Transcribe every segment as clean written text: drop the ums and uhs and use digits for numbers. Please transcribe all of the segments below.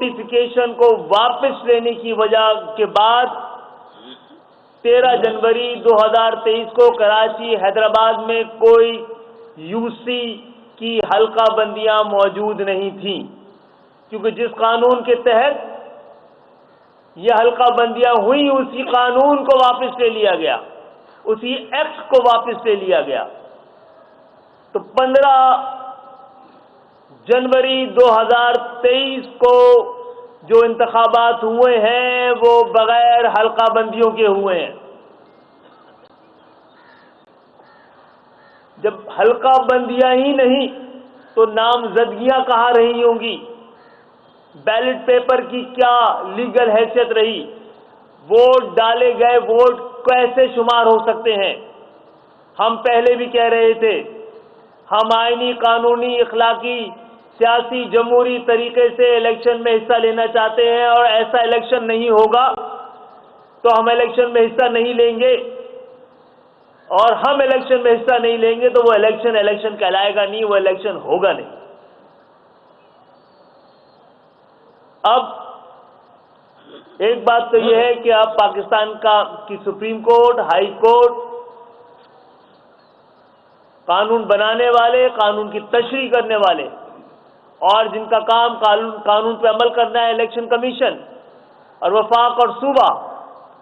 Notification کو واپس لینے کی وجہ کے بعد 13 جنوری 2023 کو کراچی حیدرآباد میں کوئی یو سی کی حلقہ بندیاں موجود نہیں تھیں، کیونکہ جس قانون کے تحت یہ حلقہ بندیاں ہوئی اسی قانون کو واپس لے لیا گیا، اسی ایکٹ کو واپس لے لیا گیا۔ تو 15 جنوری 2023 کو جو انتخابات ہوئے ہیں وہ بغیر حلقہ بندیوں کے ہوئے ہیں۔ جب حلقہ بندیاں ہی نہیں تو نامزدگیاں کہاں رہی ہوں گی؟ بیلٹ پیپر کی کیا لیگل حیثیت رہی؟ ووٹ ڈالے گئے ووٹ کیسے شمار ہو سکتے ہیں؟ ہم پہلے بھی کہہ رہے تھے، ہم آئینی، قانونی، اخلاقی، سیاسی، جمہوری طریقے سے الیکشن میں حصہ لینا چاہتے ہیں، اور ایسا الیکشن نہیں ہوگا تو ہم الیکشن میں حصہ نہیں لیں گے، اور ہم الیکشن میں حصہ نہیں لیں گے تو وہ الیکشن کہلائے گا نہیں، وہ الیکشن ہوگا نہیں۔ اب ایک بات تو یہ ہے کہ اب پاکستان کی سپریم کورٹ، ہائی کورٹ، قانون بنانے والے، قانون کی تشریح کرنے والے، اور جن کا کام قانون پہ عمل کرنا ہے، الیکشن کمیشن اور وفاق اور صوبہ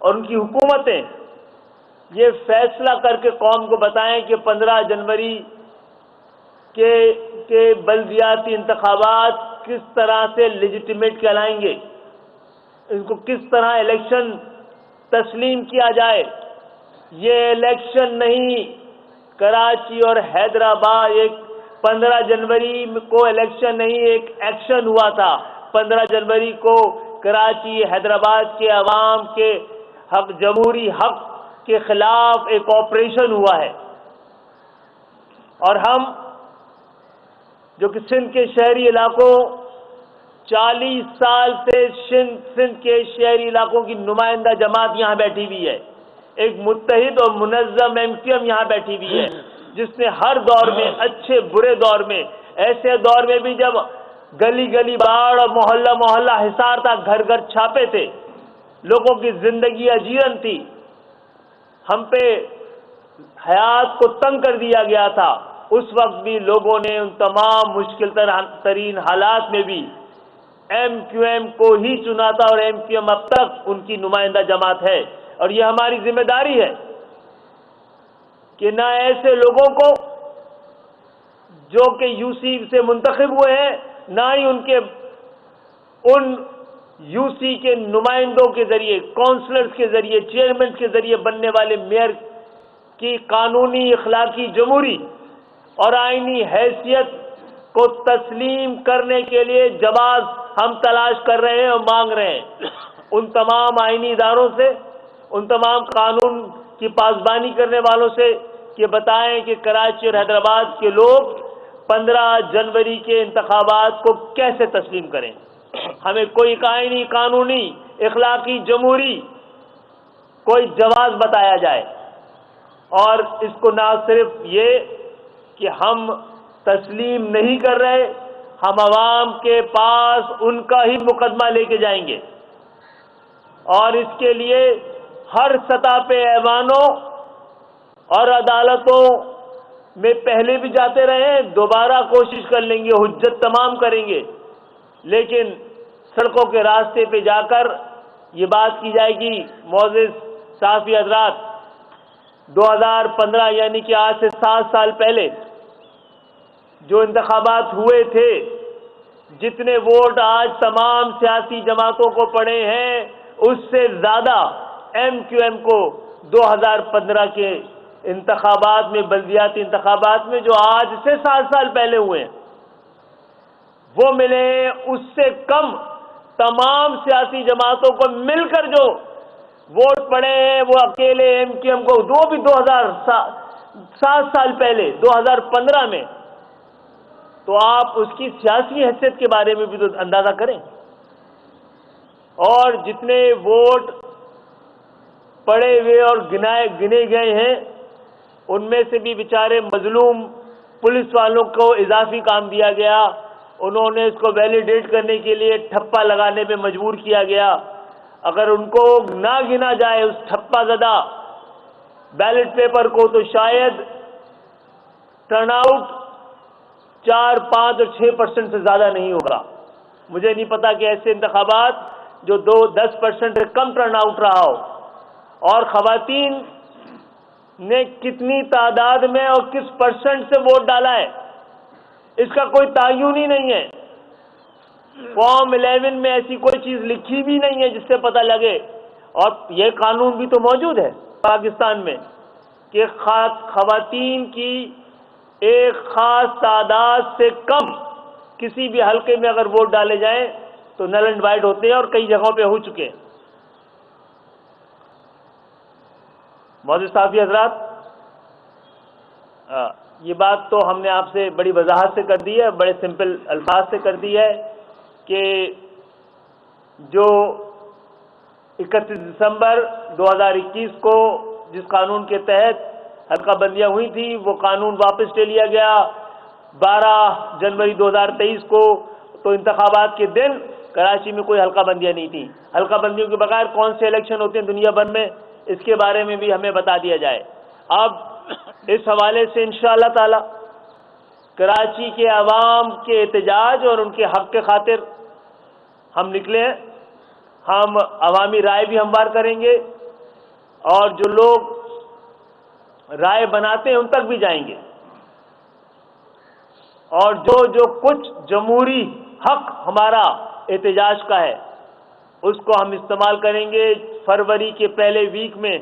اور ان کی حکومتیں، یہ فیصلہ کر کے قوم کو بتائیں کہ 15 جنوری کے بلدیاتی انتخابات کس طرح سے لیجیٹیمیٹ کہلائیں گے، ان کو کس طرح الیکشن تسلیم کیا جائے۔ یہ الیکشن نہیں، کراچی اور حیدرآباد، ایک 15 جنوری کو الیکشن نہیں، ایک ایکشن ہوا تھا۔ 15 جنوری کو کراچی حیدرآباد کے عوام کے حق، جمہوری حق کے خلاف ایک آپریشن ہوا ہے، اور ہم جو کہ سندھ کے شہری علاقوں، 40 سال سے سندھ کے شہری علاقوں کی نمائندہ جماعت یہاں بیٹھی ہوئی ہے، ایک متحد اور منظم MQM یہاں بیٹھی ہوئی ہے، جس نے ہر دور میں، اچھے برے دور میں، ایسے دور میں بھی جب گلی گلی باڑ اور محلہ محلہ حصار تھا، گھر گھر چھاپے تھے، لوگوں کی زندگی اجیرن تھی، ہم پہ حیات کو تنگ کر دیا گیا تھا، اس وقت بھی لوگوں نے ان تمام مشکل ترین حالات میں بھی MQM کو ہی چنا تھا، اور MQM اب تک ان کی نمائندہ جماعت ہے، اور یہ ہماری ذمہ داری ہے کہ نہ ایسے لوگوں کو جو کہ یو سی سے منتخب ہوئے ہیں، نہ ہی ان یو سی کے نمائندوں کے ذریعے، کونسلرز کے ذریعے، چیئرمین کے ذریعے بننے والے میئر کی قانونی، اخلاقی، جمہوری اور آئینی حیثیت کو تسلیم کرنے کے لیے جواز ہم تلاش کر رہے ہیں اور مانگ رہے ہیں ان تمام آئینی اداروں سے، ان تمام قانون کی پاسبانی کرنے والوں سے، کہ بتائیں کہ کراچی اور حیدرآباد کے لوگ 15 جنوری کے انتخابات کو کیسے تسلیم کریں۔ ہمیں کوئی آئینی، قانونی، اخلاقی، جمہوری کوئی جواز بتایا جائے، اور اس کو نہ صرف یہ کہ ہم تسلیم نہیں کر رہے، ہم عوام کے پاس ان کا ہی مقدمہ لے کے جائیں گے، اور اس کے لیے ہر سطح پہ ایوانوں اور عدالتوں میں پہلے بھی جاتے رہے ہیں، دوبارہ کوشش کر لیں گے، حجت تمام کریں گے، لیکن سڑکوں کے راستے پہ جا کر یہ بات کی جائے گی۔ معزز صحافی حضرات، 2015 یعنی کہ آج سے 7 سال پہلے جو انتخابات ہوئے تھے، جتنے ووٹ آج تمام سیاسی جماعتوں کو پڑے ہیں، اس سے زیادہ MQM کو 2015 کے انتخابات میں، بلدیاتی انتخابات میں جو آج سے 7 سال پہلے ہوئے ہیں، وہ ملے ہیں۔ اس سے کم تمام سیاسی جماعتوں کو مل کر جو ووٹ پڑے ہیں، وہ اکیلے MQM کو، وہ بھی 7 سال پہلے 2015 میں۔ تو آپ اس کی سیاسی حیثیت کے بارے میں بھی تو اندازہ کریں، اور جتنے ووٹ پڑے ہوئے اور گنے گئے ہیں، ان میں سے بھی بیچارے مظلوم پولیس والوں کو اضافی کام دیا گیا، انہوں نے اس کو ویلیڈیٹ کرنے کے لیے ٹھپا لگانے پہ مجبور کیا گیا. اگر ان کو نہ گنا جائے اس ٹھپا زدہ بیلٹ پیپر کو تو شاید ٹرن آؤٹ 4, 5 اور 6% سے زیادہ نہیں ہوگا. مجھے نہیں پتا کہ ایسے انتخابات جو 10% سے کم ٹرن آؤٹ رہا ہو. اور خواتین نے کتنی تعداد میں اور کس پرسنٹ سے ووٹ ڈالا ہے اس کا کوئی تعین ہی نہیں ہے. فارم 11 میں ایسی کوئی چیز لکھی بھی نہیں ہے جس سے پتہ لگے. اور یہ قانون بھی تو موجود ہے پاکستان میں کہ خواتین کی ایک خاص تعداد سے کم کسی بھی حلقے میں اگر ووٹ ڈالے جائیں تو نل اینڈ وائڈ ہوتے ہیں اور کئی جگہوں پہ ہو چکے ہیں. معزز صحافی حضرات، یہ بات تو ہم نے آپ سے بڑی وضاحت سے کر دی ہے، بڑے سمپل الفاظ سے کر دی ہے کہ جو 31 دسمبر 2021 کو جس قانون کے تحت حلقہ بندیاں ہوئی تھی وہ قانون واپس لے لیا گیا. 12 جنوری 2023 کو تو انتخابات کے دن کراچی میں کوئی حلقہ بندیاں نہیں تھی. حلقہ بندیوں کے بغیر کون سے الیکشن ہوتے ہیں دنیا بھر میں، اس کے بارے میں بھی ہمیں بتا دیا جائے. اب اس حوالے سے انشاءاللہ تعالی کراچی کے عوام کے احتجاج اور ان کے حق کے خاطر ہم نکلے ہیں. ہم عوامی رائے بھی ہموار کریں گے اور جو لوگ رائے بناتے ہیں ان تک بھی جائیں گے. اور جو کچھ جمہوری حق ہمارا احتجاج کا ہے اس کو ہم استعمال کریں گے. فروری کے پہلے ویک میں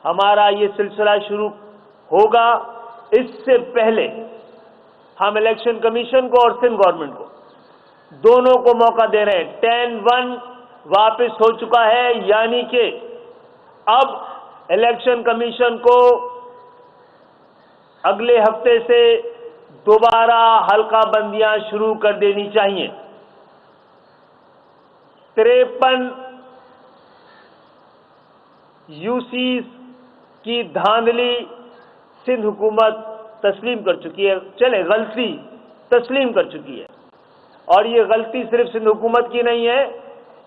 ہمارا یہ سلسلہ شروع ہوگا. اس سے پہلے ہم الیکشن کمیشن کو اور سندھ گورنمنٹ کو دونوں کو موقع دے رہے ہیں. 10-1 واپس ہو چکا ہے، یعنی کہ اب الیکشن کمیشن کو اگلے ہفتے سے دوبارہ حلقہ بندیاں شروع کر دینی چاہیے. 53 UCs کی دھاندلی سندھ حکومت تسلیم کر چکی ہے. چلے غلطی تسلیم کر چکی ہے، اور یہ غلطی صرف سندھ حکومت کی نہیں ہے،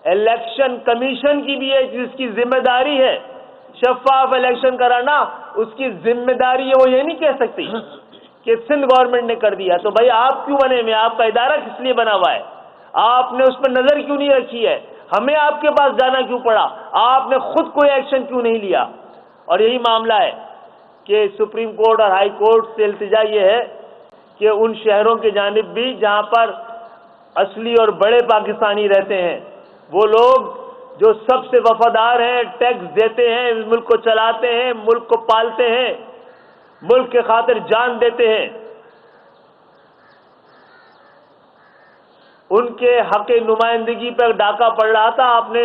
الیکشن کمیشن کی بھی ہے جس کی ذمہ داری ہے شفاف الیکشن کرانا. اس کی ذمہ داری ہے، وہ یہ نہیں کہہ سکتی کہ سندھ گورنمنٹ نے کر دیا تو بھائی آپ کیوں بنے ہوئے، آپ کا ادارہ کس لیے بنا ہوا ہے، آپ نے اس پر نظر کیوں نہیں رکھی ہے، ہمیں آپ کے پاس جانا کیوں پڑا، آپ نے خود کوئی ایکشن کیوں نہیں لیا. اور یہی معاملہ ہے کہ سپریم کورٹ اور ہائی کورٹ سے التجا یہ ہے کہ ان شہروں کی جانب بھی جہاں پر اصلی اور بڑے پاکستانی رہتے ہیں، وہ لوگ جو سب سے وفادار ہیں، ٹیکس دیتے ہیں، اس ملک کو چلاتے ہیں، ملک کو پالتے ہیں، ملک کے خاطر جان دیتے ہیں، ان کے حق نمائندگی پر ڈاکہ پڑ رہا تھا. آپ نے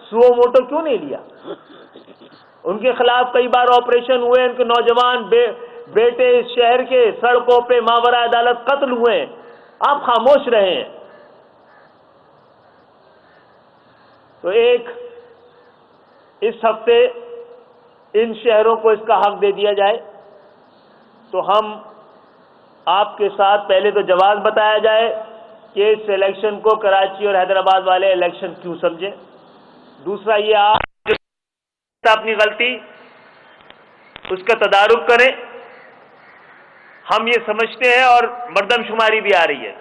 سو موٹو کیوں نہیں لیا؟ ان کے خلاف کئی بار آپریشن ہوئے، ان کے نوجوان بیٹے اس شہر کے سڑکوں پہ ماورا عدالت قتل ہوئے، آپ خاموش رہے ہیں. تو ایک اس ہفتے ان شہروں کو اس کا حق دے دیا جائے تو ہم آپ کے ساتھ پہلے تو جواز بتایا جائے کہ اس الیکشن کو کراچی اور حیدرآباد والے الیکشن کیوں سمجھیں. دوسرا یہ آپ اپنی غلطی اس کا تدارک کریں. ہم یہ سمجھتے ہیں اور مردم شماری بھی آ رہی ہے،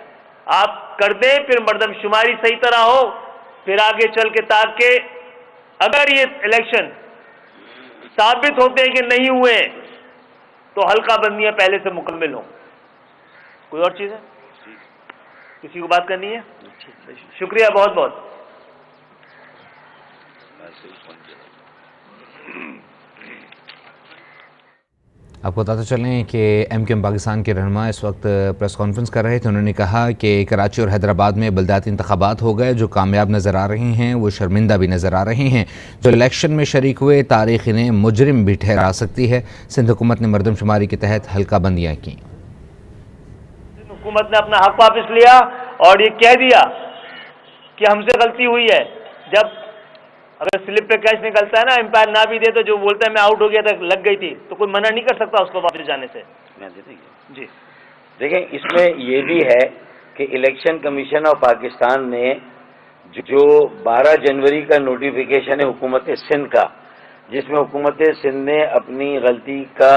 آپ کر دیں، پھر مردم شماری صحیح طرح ہو، پھر آگے چل کے تاکہ اگر یہ الیکشن ثابت ہوتے ہیں کہ نہیں ہوئے تو حلقہ بندیاں پہلے سے مکمل ہوں. کوئی اور چیز ہے؟ کسی کو بات کرنی ہے؟ شکریہ بہت بہت. آپ کو بتاتے چلیں کہ ایم کیو ایم پاکستان کے رہنما اس وقت پریس کانفرنس کر رہے تھے. انہوں نے کہا کہ کراچی اور حیدرآباد میں بلدیاتی انتخابات ہو گئے، جو کامیاب نظر آ رہے ہیں وہ شرمندہ بھی نظر آ رہے ہیں. جو الیکشن میں شریک ہوئے تاریخ انہیں مجرم بھی ٹھہرا سکتی ہے. سندھ حکومت نے مردم شماری کے تحت حلقہ بندیاں کی. سندھ حکومت نے اپنا حق واپس لیا اور یہ کہہ دیا کہ ہم سے غلطی ہوئی ہے. جب اگر سلپ پہ کیش نکلتا ہے نا، امپائر نہ بھی دے تو جو بولتا ہے میں آؤٹ ہو گیا تھا، لگ گئی تھی، تو کوئی منع نہیں کر سکتا اس کو واپس جانے سے. جی دیکھیں، اس میں یہ بھی ہے کہ الیکشن کمیشن آف پاکستان نے جو 12 جنوری کا نوٹیفیکیشن ہے حکومت سندھ کا، جس میں حکومت سندھ نے اپنی غلطی کا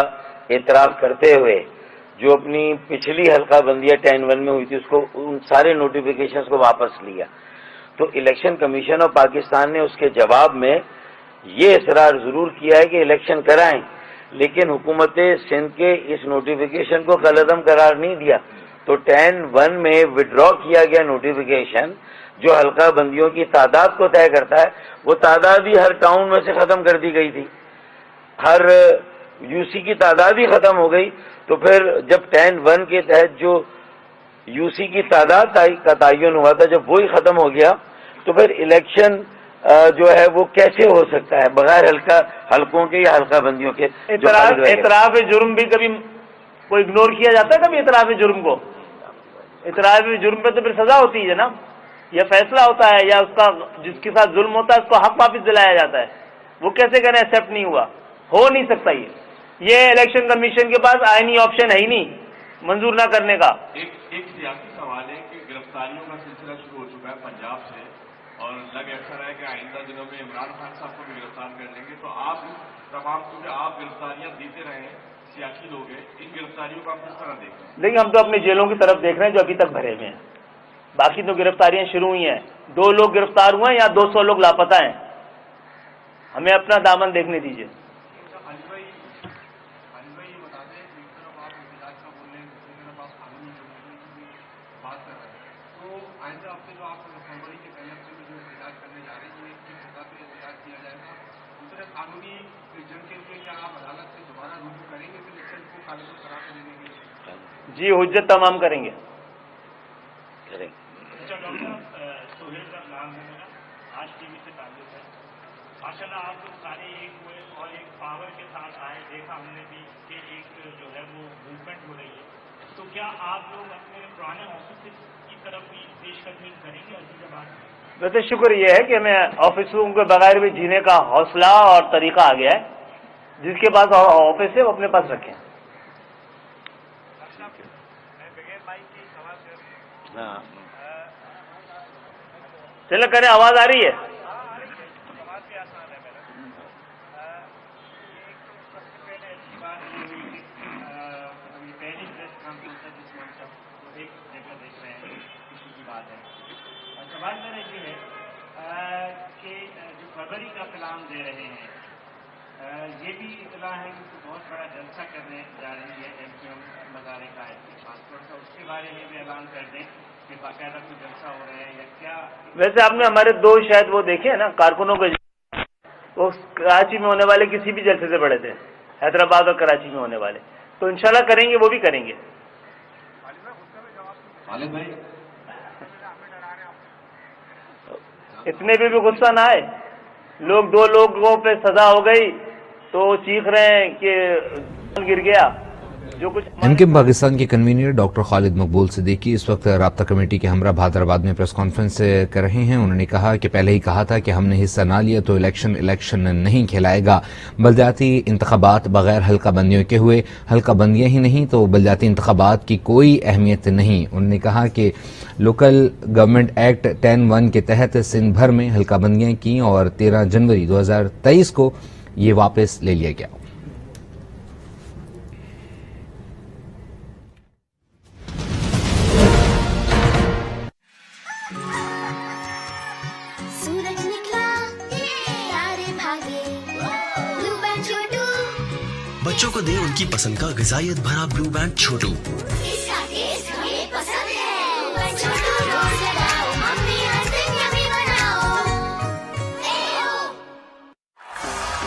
اعتراف کرتے ہوئے جو اپنی پچھلی حلقہ بندیاں 10-1 میں ہوئی تھی اس کو، ان سارے نوٹیفیکیشنز کو واپس لیا، تو الیکشن کمیشن آف پاکستان نے اس کے جواب میں یہ اصرار ضرور کیا ہے کہ الیکشن کرائیں، لیکن حکومت سندھ کے اس نوٹیفیکیشن کو کالعدم قرار نہیں دیا۔ تو 10-1 میں وڈرا کیا گیا نوٹیفیکیشن جو حلقہ بندیوں کی تعداد کو طے کرتا ہے، وہ تعداد ہی ہر ٹاؤن میں سے ختم کر دی گئی تھی، ہر یو سی کی تعداد ہی ختم ہو گئی۔ تو پھر جب 10-1 کے تحت جو یو سی کی تعداد کا تعین ہوا تھا، جب وہی ختم ہو گیا تو پھر الیکشن جو ہے وہ کیسے ہو سکتا ہے بغیر حلقوں کے یا حلقہ بندیوں کے؟ اعتراف جرم بھی کبھی کوئی اگنور کیا جاتا ہے؟ کبھی اعتراف جرم کو، اعتراف جرم پہ تو پھر سزا ہوتی ہے جناب، یا فیصلہ ہوتا ہے، یا اس کا جس کے ساتھ ظلم ہوتا ہے اس کو حق واپس دلایا جاتا ہے۔ وہ کیسے کریں؟ ایکسیپٹ نہیں ہوا، ہو نہیں سکتا۔ یہ الیکشن کمیشن کے پاس آئینی آپشن ہے ہی نہیں منظور نہ کرنے کا۔ ایک سیاسی سوال ہے کہ گرفتاریوں کا سلسلہ شروع ہو چکا ہے پنجاب سے، اور لگ ایسا رہا ہے کہ آئندہ دنوں میں عمران خان صاحب کو بھی گرفتار کر لیں گے، تو آپ تمام چونکہ آپ گرفتاریاں دیتے رہے ہیں، سیاسی لوگ ہیں، ان گرفتاریوں کو آپ کس طرح دیکھ رہے ہیں؟ لیکن ہم تو اپنی جیلوں کی طرف دیکھ رہے ہیں جو ابھی تک بھرے ہوئے ہیں، باقی تو گرفتاریاں شروع ہوئی ہیں۔ 2 لوگ گرفتار ہوئے ہیں یا 200 لوگ لاپتہ ہیں، ہمیں اپنا دامن دیکھنے دیجیے۔ جی حجت تمام کریں گے۔ سہیل کا نام ہے میرا، آج ٹی وی سے تعلق ہے۔ ماشاء اللہ آپ لوگ سارے ایک ہوئے اور ایک پاور کے ساتھ آئے، دیکھا ہم نے بھی کہ ایک جو ہے وہ موومنٹ ہو رہی ہے، تو کیا آپ لوگ اپنے پرانے آفیسز کی طرف بھی پیش قدمی کریں گے عزیز آباد؟ ویسے شکر یہ ہے کہ ہمیں آفسوں کے بغیر بھی جینے کا حوصلہ اور طریقہ آ گیا ہے، جس کے پاس آفس ہے وہ اپنے پاس رکھیں۔ چلے کریں، آواز آ رہی ہے؟ سوال میرا یہ ہے کہ جو فروری کا پلان دے رہے ہیں، یہ بھی اطلاع ہے کہ بہت بڑا جلسہ کرنے جا رہی ہے ایم کیو ایم مزارے کا، خاص طور سے اس کے بارے میں بھی اعلان کر دیں کہ باقاعدہ کوئی جلسہ ہو رہا ہے یا کیا؟ ویسے آپ نے ہمارے 2 شاید وہ دیکھے ہیں نا کارکنوں کے، وہ کراچی میں ہونے والے کسی بھی جلسے سے بڑے تھے، حیدرآباد اور کراچی میں ہونے والے، تو انشاءاللہ کریں گے، وہ بھی کریں گے۔ اتنے بھی غصہ نہ آئے، لوگ 2 لوگوں پہ سزا ہو گئی تو چیخ رہے ہیں کہ گر گیا۔ جو کچھ ایم کیو ایم پاکستان کے کنوینر ڈاکٹر خالد مقبول صدیقی اس وقت رابطہ کمیٹی کے ہمراہ حیدرآباد میں پریس کانفرنس کر رہے ہیں۔ انہوں نے کہا کہ پہلے ہی کہا تھا کہ ہم نے حصہ نہ لیا تو الیکشن نہیں کھلائے گا۔ بلدیاتی انتخابات بغیر حلقہ بندیوں کے ہوئے، حلقہ بندیاں ہی نہیں تو بلدیاتی انتخابات کی کوئی اہمیت نہیں۔ انہوں نے کہا کہ لوکل گورنمنٹ ایکٹ 10-1 کے تحت سندھ بھر میں حلقہ بندیاں کی اور 13 جنوری 2023 کو یہ واپس لے لیا گیا۔ بچوں کو دیں ان کی پسند کا غذائیت بھرا بلو بینڈ چھوٹو۔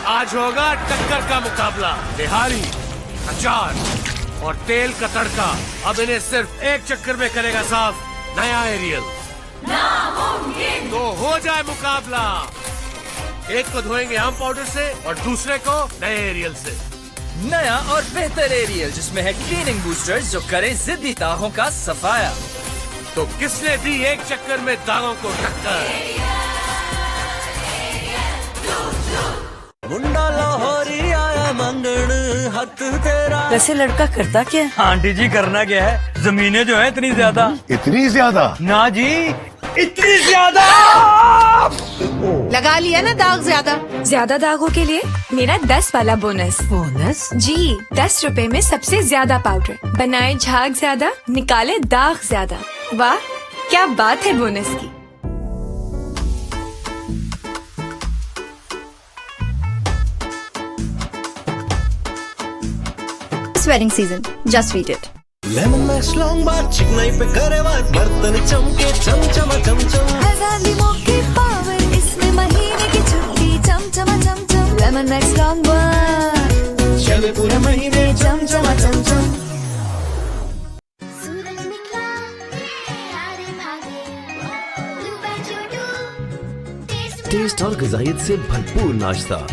آج ہوگا ٹکر کا مقابلہ، نہاری، اچار اور تیل کا تڑکا اب انہیں صرف ایک چکر میں کرے گا صاف نیا ایریل۔ تو ہو جائے مقابلہ، ایک کو دھوئیں گے ہم پاؤڈر سے اور دوسرے کو نئے ایریل سے۔ نیا اور بہتر ایریل جس میں ہے کلیننگ بوسٹر جو کرے ضدی داغوں کا صفایا۔ تو کس نے دی ایک چکر میں داغوں کو ٹکر؟ منڈا لاہوری آیا منگن حق تیرا. ویسے لڑکا کرتا کیا ہے؟ آنٹی جی کرنا کیا ہے, زمینیں جو ہیں اتنی زیادہ. اتنی زیادہ؟ نا جی اتنی زیادہ. لگا لیا نا داغ زیادہ. زیادہ داغوں کے لیے میرا 10 والا بونس. بونس جی 10 روپے میں سب سے زیادہ پاؤڈر. بنائے جھاگ زیادہ, نکالے داغ زیادہ. واہ کیا بات ہے بونس کی. wedding season. Just read it. Lemon mix لانگ بار چکنائی پہ کرے وار برتن چمکے چم چم چم چم. ہزار لیموں کی پاور اس میں مہینے کی چھٹی چم چم چم چم. لیمن میکس لانگ بار چلے پورے مہینے چم چم چم چم. ٹیسٹ اور غذائیت سے بھرپور ناشتہ